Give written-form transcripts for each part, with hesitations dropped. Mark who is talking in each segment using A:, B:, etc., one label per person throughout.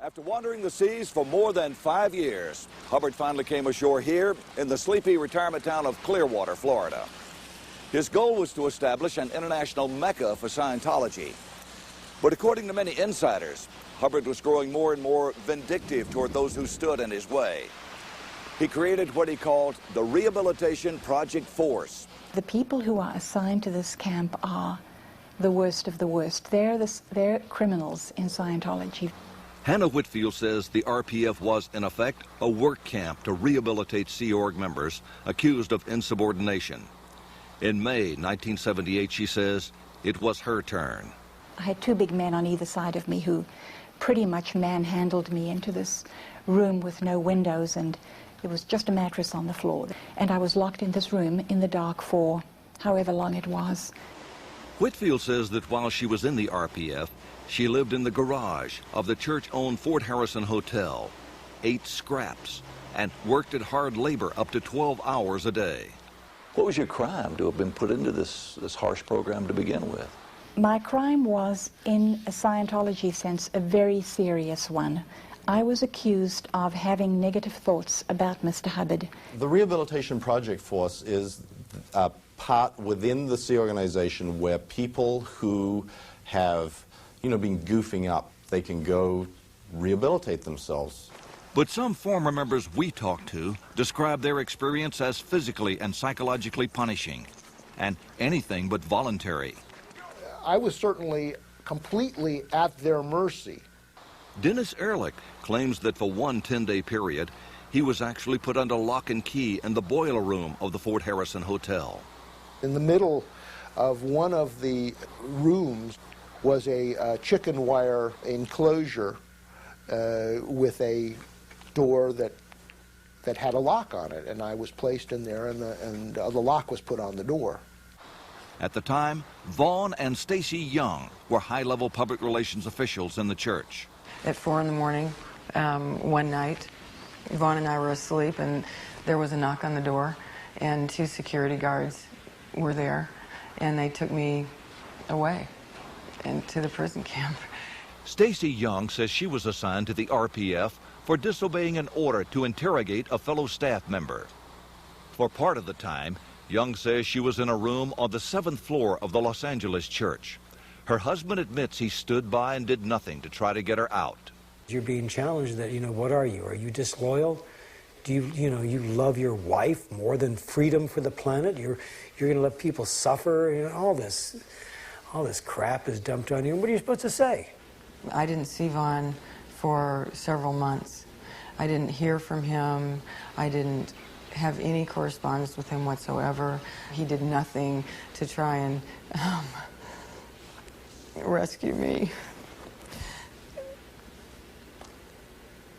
A: After wandering the seas for more than 5 years, Hubbard finally came ashore here in the sleepy retirement town of Clearwater, Florida. His goal was to establish an international mecca for Scientology. But according to many insiders, Hubbard was growing more and more vindictive toward those who stood in his way. He created what he called the Rehabilitation Project Force.
B: The people who are assigned to this camp are the worst of the worst. They're criminals in Scientology.
C: Hannah Whitfield says the RPF was, in effect, a work camp to rehabilitate Sea Org members accused of insubordination. In May 1978, she says, it was her turn.
B: I had two big men on either side of me who pretty much manhandled me into this room with no windows, and it was just a mattress on the floor. And I was locked in this room in the dark for however long it was.
C: Whitfield says that while she was in the RPF, she lived in the garage of the church-owned Fort Harrison Hotel, ate scraps, and worked at hard labor up to 12 hours a day.
D: What was your crime to have been put into this harsh program to begin with?
B: My crime was, in a Scientology sense, a very serious one. I was accused of having negative thoughts about Mr. Hubbard.
E: The Rehabilitation Project Force is a part within the Sea organization where people who have been goofing up, they can go rehabilitate themselves.
C: But some former members we talked to describe their experience as physically and psychologically punishing, and anything but voluntary.
F: I was certainly completely at their mercy.
C: Dennis Ehrlich claims that for one 10-day period, he was actually put under lock and key in the boiler room of the Fort Harrison Hotel.
F: In the middle of one of the rooms was a chicken wire enclosure with a door that had a lock on it, and I was placed in there, and the lock was put on the door.
C: At the time, Vaughn and Stacy Young were high-level public relations officials in the church.
G: At 4 in the morning, one night, Vaughn and I were asleep, and there was a knock on the door, and 2 security guards were there, and they took me away into the prison camp.
C: Stacy Young says she was assigned to the RPF for disobeying an order to interrogate a fellow staff member. For part of the time, Young says she was in a room on the 7th floor of the Los Angeles church. Her husband admits he stood by and did nothing to try to get her out.
H: You're being challenged that, what are you? Are you disloyal? Do you love your wife more than freedom for the planet? You're going to let people suffer? All this crap is dumped on you. What are you supposed to say?
G: I didn't see Vaughn for several months. I didn't hear from him. I didn't have any correspondence with him whatsoever. He did nothing to try and rescue me.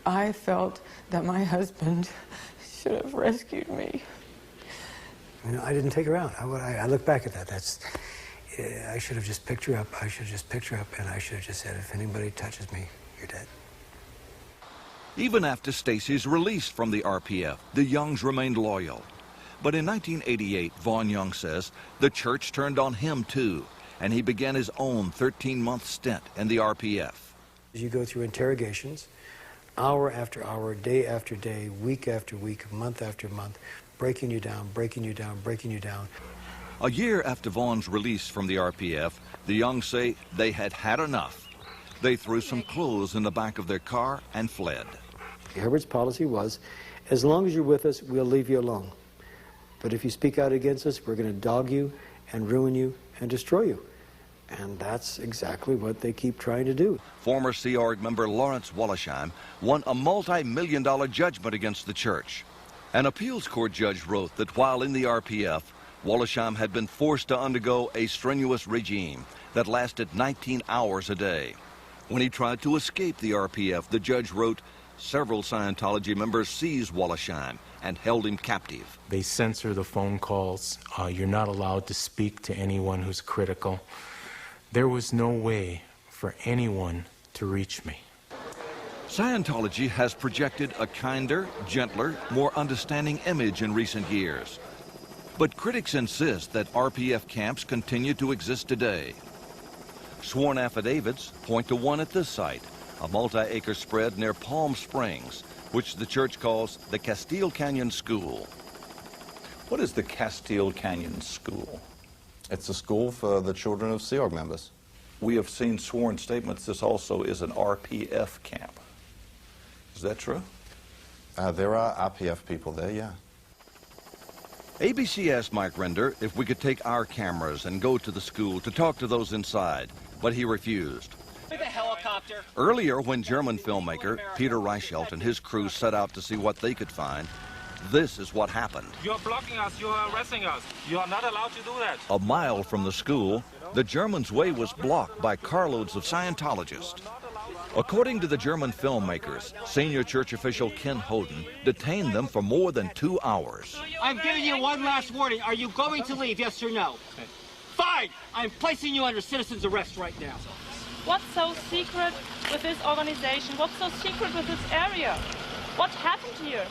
G: I felt that my husband should have rescued me.
H: I didn't take her out. I look back at that. I should have just picked her up. I should have just picked her up, and I should have just said, if anybody touches me, you're dead.
C: Even after Stacy's release from the RPF, the Youngs remained loyal. But in 1988, Vaughn Young says, the church turned on him too, and he began his own 13-month stint in the RPF.
H: You go through interrogations, hour after hour, day after day, week after week, month after month, breaking you down, breaking you down, breaking you down.
C: A year after Vaughn's release from the RPF, the Youngs say they had had enough. They threw some clothes in the back of their car and fled.
H: Hubbard's policy was, as long as you're with us, we'll leave you alone. But if you speak out against us, we're going to dog you and ruin you and destroy you. And that's exactly what they keep trying to do.
C: Former Sea Org member Lawrence Wollersheim won a multi-million-dollar judgment against the church. An appeals court judge wrote that while in the RPF, Wollersheim had been forced to undergo a strenuous regime that lasted 19 hours a day. When he tried to escape the RPF, the judge wrote, several Scientology members seized Wollersheim and held him captive.
I: They censor the phone calls. You're not allowed to speak to anyone who's critical. There was no way for anyone to reach me.
C: Scientology has projected a kinder, gentler, more understanding image in recent years. But critics insist that RPF camps continue to exist today. Sworn affidavits point to one at this site, a multi-acre spread near Palm Springs, which the church calls the Castile Canyon School.
D: What is the Castile Canyon School?
E: It's a school for the children of Sea Org members.
D: We have seen sworn statements this also is an RPF camp. Is that true?
E: There are RPF people there, yeah.
C: ABC asked Mike Render if we could take our cameras and go to the school to talk to those inside, but he refused.
J: With a helicopter.
C: Earlier, when German filmmaker Peter Reichelt and his crew set out to see what they could find, this is what happened.
K: You're blocking us, you're arresting us. You are not allowed to do that.
C: A mile from the school, the Germans' way was blocked by carloads of Scientologists. According to the German filmmakers, senior church official Ken Hoden detained them for more than 2 hours.
J: I'm giving you one last warning. Are you going to leave, yes or no? Fine! I'm placing you under citizen's arrest right now.
L: What's so secret with this organization? What's so secret with this area? What happened here?